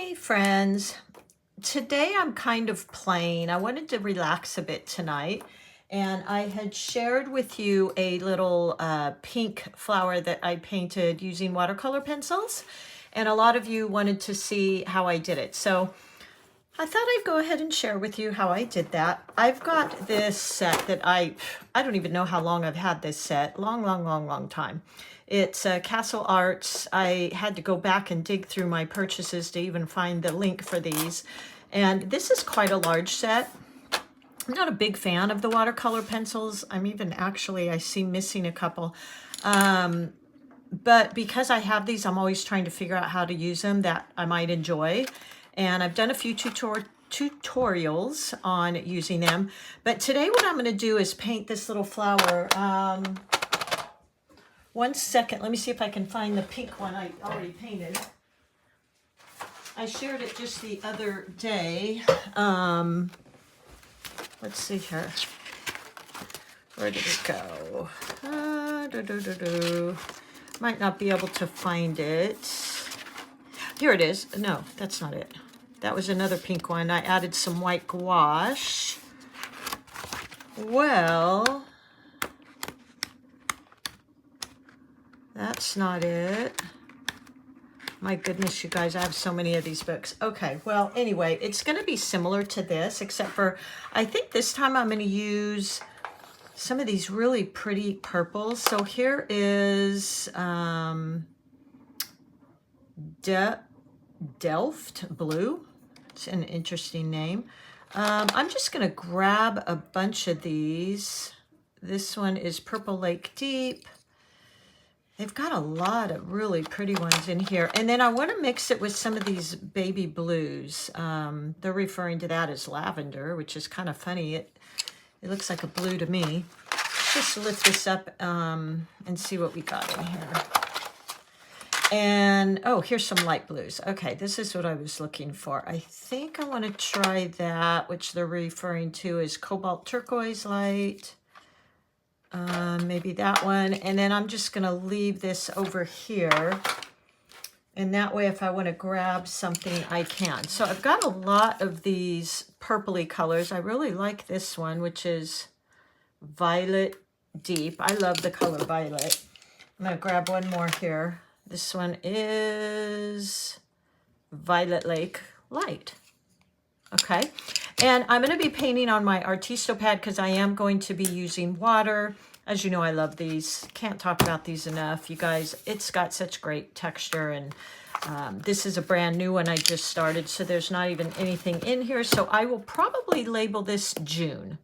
Hey friends, today I'm kind of plain. I wanted to relax a bit tonight, and I had shared with you a little pink flower that I painted using watercolor pencils, and a lot of you wanted to see how I did it. So I thought I'd go ahead and share with you how I did that. I've got this set that I don't even know how long I've had this set. Long time. It's Castle Arts. I had to go back and dig through my purchases to even find the link for these. And this is quite a large set. I'm not a big fan of the watercolor pencils. I'm even actually, I see missing a couple. But because I have these, I'm always trying to figure out how to use them that I might enjoy. And I've done a few tutorials on using them. But today what I'm going to do is paint this little flower. One second, let me see if I can find the pink one I already painted. I shared it just the other day. Let's see here. Where did it go? Might not be able to find it. Here it is. No, that's not it. That was another pink one. I added some white gouache. Well, that's not it. My goodness, you guys, I have so many of these books. Okay, well, anyway, it's going to be similar to this, except for I think this time I'm going to use some of these really pretty purples. So here is Delft Blue. It's an interesting name. I'm just going to grab a bunch of these. This one is Purple Lake Deep. They've got a lot of really pretty ones in here. And then I want to mix it with some of these baby blues. They're referring to that as lavender, which is kind of funny. It looks like a blue to me. Let's just lift this up and see what we got in here. And, oh, here's some light blues. Okay, this is what I was looking for. I think I want to try that, which they're referring to as Cobalt Turquoise Light. Maybe that one. And then I'm just going to leave this over here. And that way, if I want to grab something, I can. So I've got a lot of these purpley colors. I really like this one, which is Violet Deep. I love the color violet. I'm going to grab one more here. This one is Violet Lake Light. Okay. And I'm going to be painting on my Artisto pad because I am going to be using water. As you know, I love these. Can't talk about these enough. You guys, it's got such great texture. And this is a brand new one I just started. So there's not even anything in here. So I will probably label this June,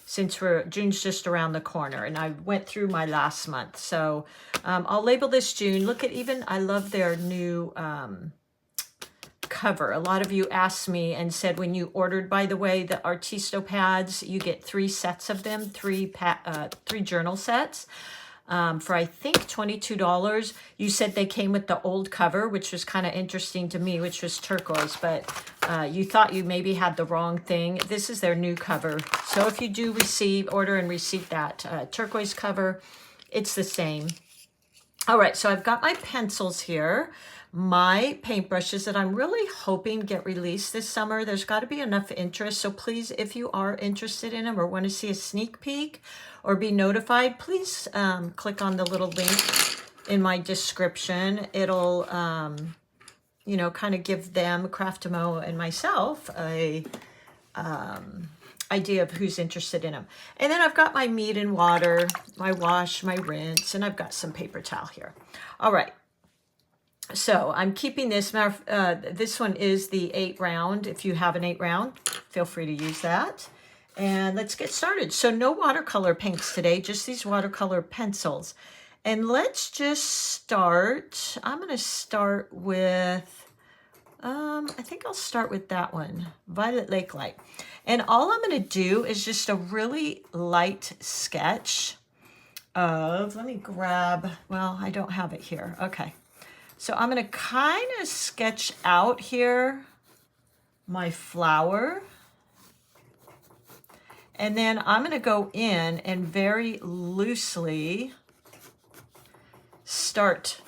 since June's just around the corner. And I went through my last month. So I'll label this June. Look at I love their new cover. A lot of you asked me and said when you ordered, by the way, the Artisto pads, you get 3 sets of them, three journal sets for I think $22. You said they came with the old cover, which was kind of interesting to me, which was turquoise, but you thought you maybe had the wrong thing. This is their new cover. So if you do order and receive that turquoise cover, it's the same. All right, so I've got my pencils here, my paintbrushes that I'm really hoping get released this summer. There's got to be enough interest. So please, if you are interested in them or want to see a sneak peek or be notified, please click on the little link in my description. It'll, you know, kind of give them, Craftamo and myself, a idea of who's interested in them. And then I've got my Meeden water, my wash, my rinse, and I've got some paper towel here. All right. So I'm keeping this. This one is the 8 round. If you have an 8 round, feel free to use that. And let's get started. So no watercolor paints today, just these watercolor pencils. And let's just start. I'm going to start with, I think I'll start with that one, Violet Lake Light. And all I'm going to do is just a really light sketch of, let me grab, well, I don't have it here. Okay. So I'm going to kind of sketch out here my flower. And then I'm going to go in and very loosely start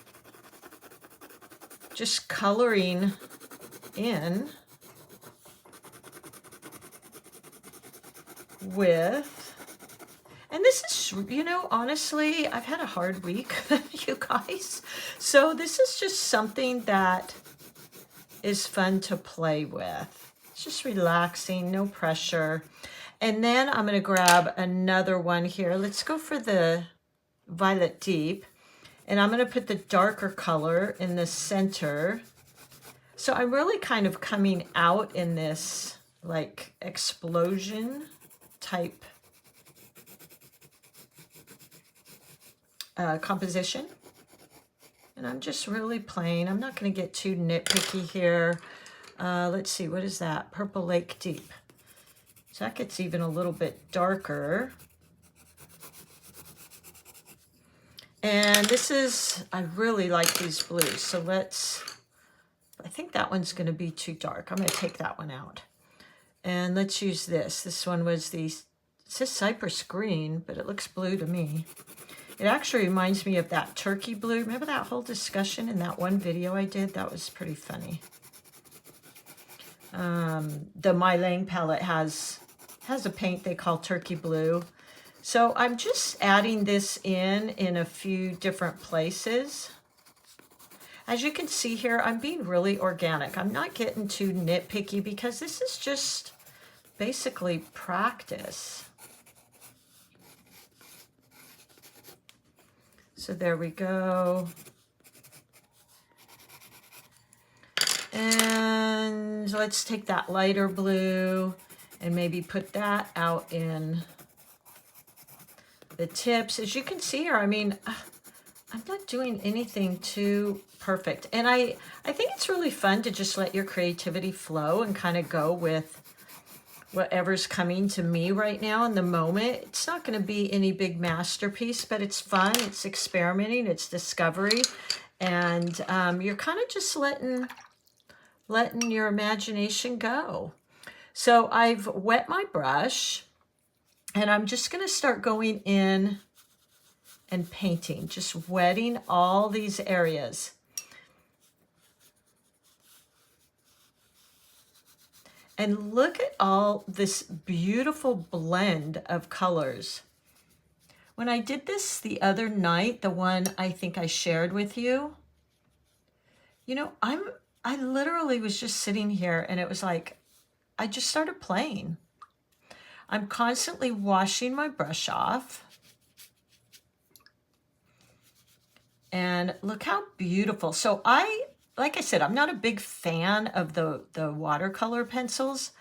just coloring in with, and this is, you know, honestly, I've had a hard week, you guys. So this is just something that is fun to play with. It's just relaxing, no pressure. And then I'm going to grab another one here. Let's go for the Violet Deep. And I'm going to put the darker color in the center. So I'm really kind of coming out in this like explosion type composition. And I'm just really playing. I'm not going to get too nitpicky here. Let's see, what is that? Purple Lake Deep. So that gets even a little bit darker. And this is, I really like these blues. So let's, I think that one's going to be too dark. I'm going to take that one out. And let's use this. This one was the, it says Cypress Green, but it looks blue to me. It actually reminds me of that turkey blue. Remember that whole discussion in that one video I did? That was pretty funny. The MeiLiang palette has a paint they call turkey blue. So I'm just adding this in a few different places. As you can see here, I'm being really organic. I'm not getting too nitpicky because this is just basically practice. So there we go. And let's take that lighter blue and maybe put that out in the tips. As you can see here, I mean, I'm not doing anything too perfect. And I think it's really fun to just let your creativity flow and kind of go with whatever's coming to me right now in the moment. It's not going to be any big masterpiece, but it's fun. It's experimenting. It's discovery. And you're kind of just letting your imagination go. So I've wet my brush. And I'm just going to start going in and painting, just wetting all these areas. And look at all this beautiful blend of colors. When I did this the other night, the one I think I shared with you, you know, I literally was just sitting here and it was like, I just started playing. I'm constantly washing my brush off. And look how beautiful. So like I said, I'm not a big fan of the watercolor pencils,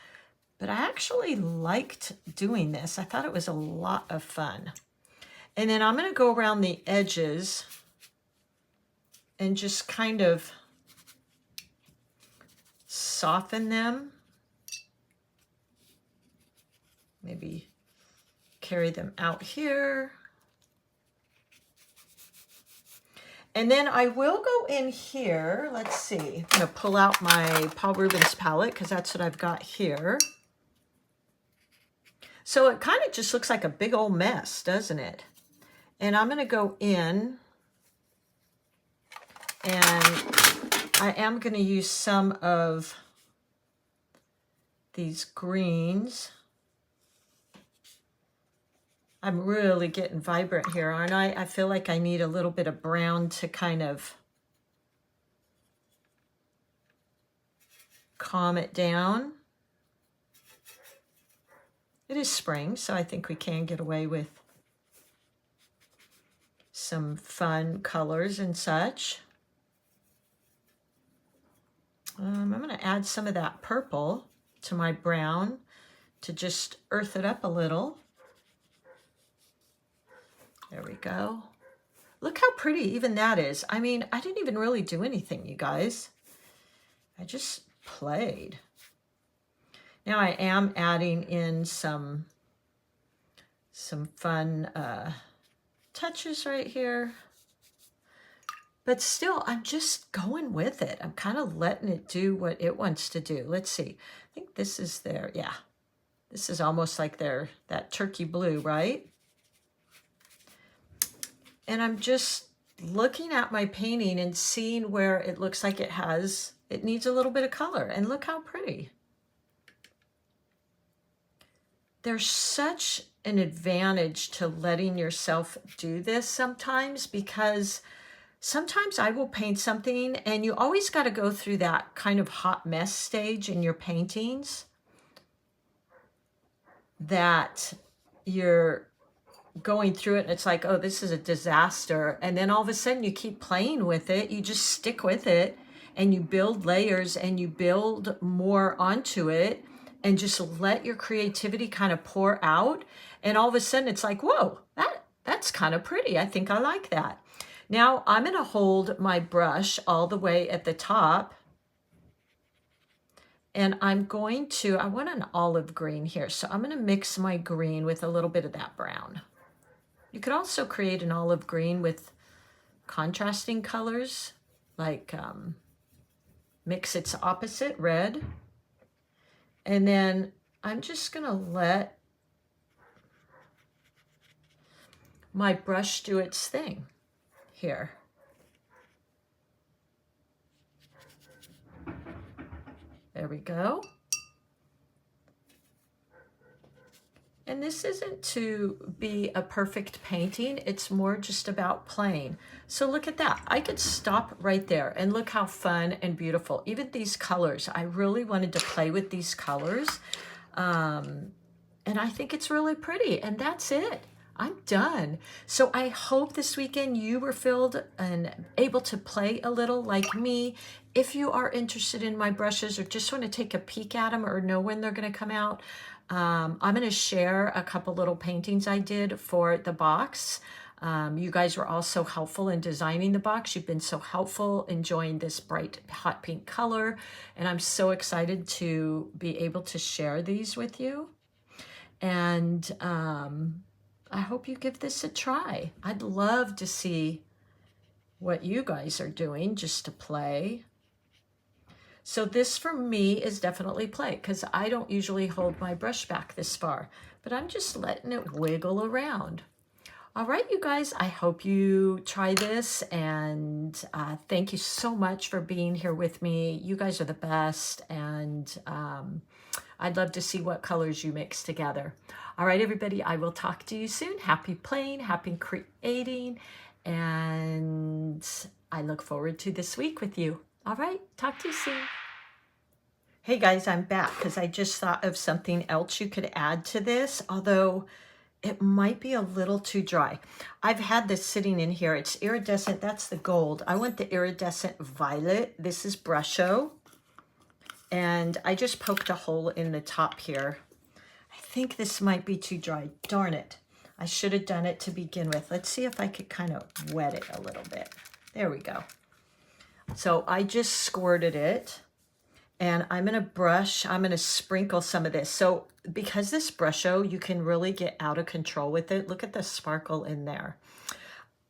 but I actually liked doing this. I thought it was a lot of fun. And then I'm going to go around the edges and just kind of soften them. Maybe carry them out here. And then I will go in here. Let's see. I'm going to pull out my Paul Rubens palette because that's what I've got here. So it kind of just looks like a big old mess, doesn't it? And I'm going to go in and I am going to use some of these greens. I'm really getting vibrant here, aren't I? I feel like I need a little bit of brown to kind of calm it down. It is spring, so I think we can get away with some fun colors and such. I'm going to add some of that purple to my brown to just earth it up a little. There we go. Look how pretty even that is. I mean, I didn't even really do anything, you guys. I just played. Now I am adding in some fun touches right here. But still, I'm just going with it. I'm kind of letting it do what it wants to do. Let's see. I think this is their, yeah. This is almost like that turkey blue, right? And I'm just looking at my painting and seeing where it looks like it needs a little bit of color. And look how pretty. There's such an advantage to letting yourself do this sometimes, because sometimes I will paint something and you always got to go through that kind of hot mess stage in your paintings, that you're going through it and it's like, oh, this is a disaster. And then all of a sudden you keep playing with it. You just stick with it and you build layers and you build more onto it and just let your creativity kind of pour out. And all of a sudden it's like, whoa, that's kind of pretty. I think I like that. Now I'm going to hold my brush all the way at the top. And I'm going to, I want an olive green here. So I'm going to mix my green with a little bit of that brown. You could also create an olive green with contrasting colors, like mix its opposite, red. And then I'm just going to let my brush do its thing here. There we go. And this isn't to be a perfect painting, it's more just about playing. So look at that. I could stop right there and look how fun and beautiful. Even these colors, I really wanted to play with these colors. And I think it's really pretty, and that's it. I'm done. So I hope this weekend you were filled and able to play a little like me. If you are interested in my brushes or just want to take a peek at them or know when they're going to come out, I'm going to share a couple little paintings I did for the box. You guys were all so helpful in designing the box. You've been so helpful enjoying this bright hot pink color. And I'm so excited to be able to share these with you. And I hope you give this a try. I'd love to see what you guys are doing just to play. So this for me is definitely play, because I don't usually hold my brush back this far, but I'm just letting it wiggle around. All right, you guys, I hope you try this, and thank you so much for being here with me. You guys are the best, and I'd love to see what colors you mix together. All right, everybody, I will talk to you soon. Happy playing, happy creating, and I look forward to this week with you. All right, talk to you soon. Hey guys, I'm back because I just thought of something else you could add to this, although it might be a little too dry. I've had this sitting in here. It's iridescent. That's the gold. I want the iridescent violet. This is Brusho. And I just poked a hole in the top here. I think this might be too dry. Darn it. I should have done it to begin with. Let's see if I could kind of wet it a little bit. There we go. So I just squirted it, and I'm going to sprinkle some of this. So because this Brusho, you can really get out of control with it. Look at the sparkle in there.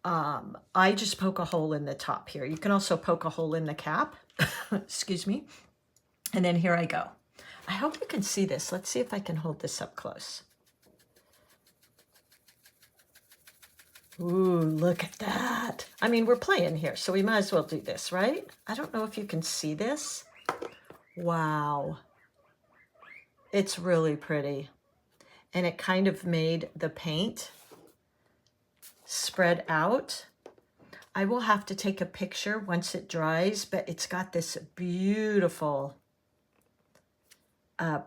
I just poke a hole in the top here. You can also poke a hole in the cap. Excuse me. And then here I go. I hope you can see this. Let's see if I can hold this up close. Ooh, look at that. I mean, we're playing here, so we might as well do this, right? I don't know if you can see this. Wow. It's really pretty. And it kind of made the paint spread out. I will have to take a picture once it dries, but it's got this beautiful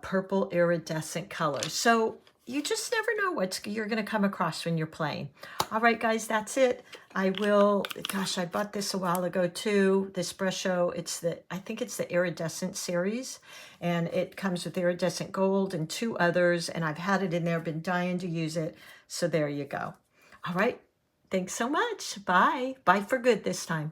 purple iridescent color. So you just never know what you're going to come across when you're playing. All right, guys, that's it. I bought this a while ago too, this Brusho. I think it's the iridescent series, and it comes with iridescent gold and 2 others, and I've had it in there, been dying to use it. So there you go. All right, thanks so much. Bye. Bye for good this time.